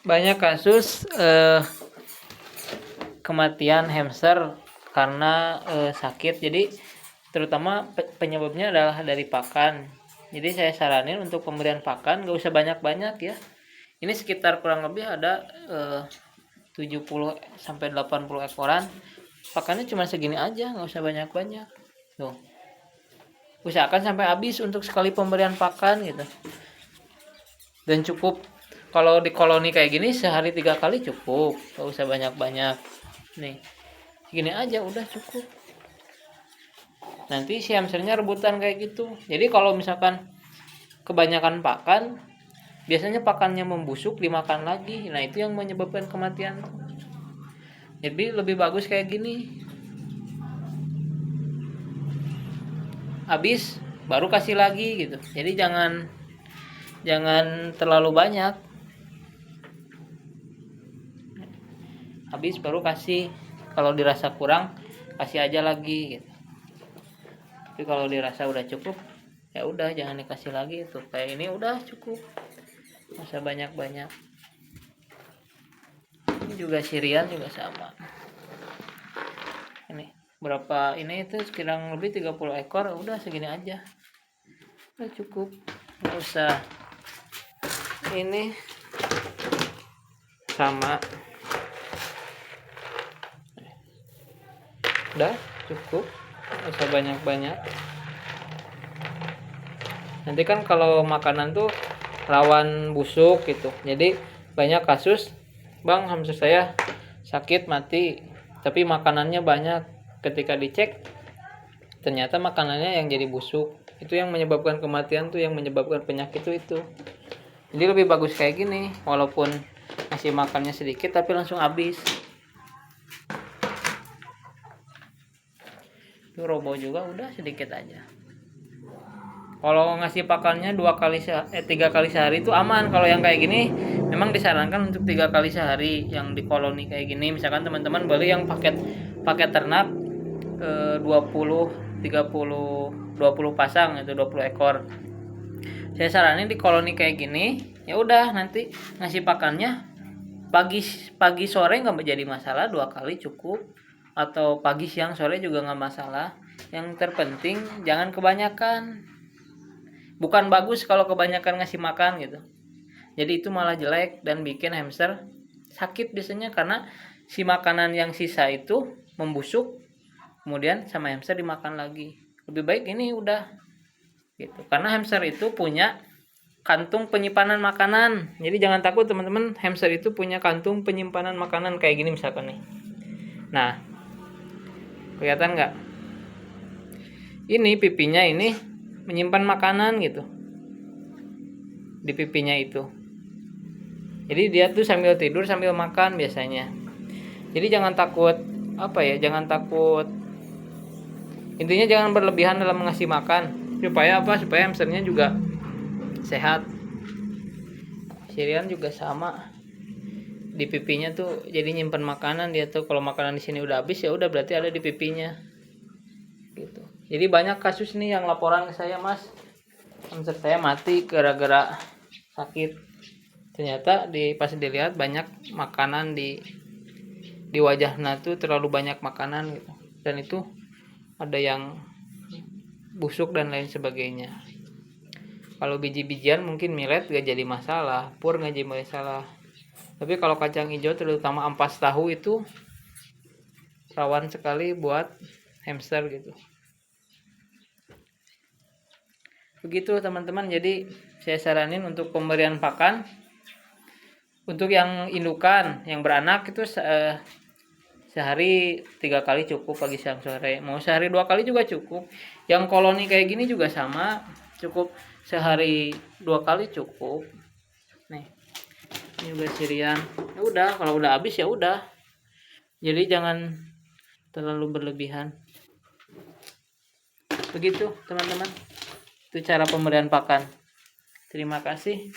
banyak kasus kematian hamster karena sakit. Jadi terutama penyebabnya adalah dari pakan. Jadi saya saranin untuk pemberian pakan gak usah banyak-banyak ya. Ini sekitar kurang lebih ada 70 sampai 80 ekoran. Pakannya cuma segini aja, nggak usah banyak-banyak. Tuh. Usahakan sampai habis untuk sekali pemberian pakan gitu. Dan cukup kalau di koloni kayak gini sehari 3 kali cukup, nggak usah banyak-banyak. Nih, gini aja udah cukup. Nanti si hamsternya rebutan kayak gitu. Jadi kalau misalkan kebanyakan pakan, biasanya pakannya membusuk dimakan lagi. Nah itu yang menyebabkan kematian. Jadi lebih bagus kayak gini. Habis baru kasih lagi gitu. Jadi jangan terlalu banyak. Habis baru kasih. Kalau dirasa kurang kasih aja lagi gitu. Tapi kalau dirasa udah cukup ya udah jangan dikasih lagi itu. Kayak ini udah cukup. Masa banyak-banyak. Ini juga sirian juga sama. Ini berapa ini itu sekitar lebih 30 ekor udah segini aja. Udah cukup. Nggak usah ini sama. Udah cukup, nggak usah banyak-banyak. Nanti kan kalau makanan tuh rawan busuk gitu. Jadi banyak kasus, bang hamster saya sakit mati, tapi makanannya banyak. Ketika dicek, ternyata makanannya yang jadi busuk. Itu yang menyebabkan kematian tuh, yang menyebabkan penyakit itu. Jadi lebih bagus kayak gini, walaupun ngasih makannya sedikit tapi langsung habis. Itu robo juga udah sedikit aja. Kalau ngasih pakannya 3 kali sehari itu aman. Kalau yang kayak gini memang disarankan untuk 3 kali sehari yang di koloni kayak gini. Misalkan teman-teman beli yang paket ternak 20 30 20 pasang itu 20 ekor. Saya saranin di koloni kayak gini, ya udah nanti ngasih pakannya pagi sore nggak menjadi masalah, 2 kali cukup, atau pagi siang sore juga nggak masalah. Yang terpenting jangan kebanyakan. Bukan bagus kalau kebanyakan ngasih makan gitu. Jadi itu malah jelek dan bikin hamster sakit biasanya karena si makanan yang sisa itu membusuk, kemudian sama hamster dimakan lagi. Lebih baik ini udah gitu. Karena hamster itu punya kantung penyimpanan makanan. Jadi jangan takut teman-teman, hamster itu punya kantung penyimpanan makanan kayak gini misalkan nih. Nah, kelihatan nggak? Ini pipinya ini menyimpan makanan gitu di pipinya itu. Jadi dia tuh sambil tidur sambil makan biasanya. Jadi jangan takut jangan takut. Intinya jangan berlebihan dalam ngasih makan. Supaya supaya hamsternya juga sehat. Sirian juga sama. Di pipinya tuh jadi nyimpan makanan, dia tuh kalau makanan di sini udah habis ya udah berarti ada di pipinya. Gitu. Jadi banyak kasus nih yang laporan ke saya, Mas. Hamster saya mati gara-gara sakit. Ternyata pas dilihat banyak makanan di wajahnya tuh terlalu banyak makanan gitu. Dan itu ada yang busuk dan lain sebagainya. Kalau biji-bijian mungkin millet gak jadi masalah, pur gak jadi masalah. Tapi kalau kacang hijau terutama ampas tahu itu rawan sekali buat hamster gitu. Begitu teman-teman, jadi saya saranin untuk pemberian pakan untuk yang indukan, yang beranak itu sehari 3 kali cukup, pagi siang sore. Mau sehari 2 kali juga cukup. Yang koloni kayak gini juga sama, cukup sehari 2 kali cukup. Nih, ini juga sirian. Ya udah, kalau udah habis ya udah. Jadi jangan terlalu berlebihan. Begitu teman-teman. Itu cara pemberian pakan. Terima kasih.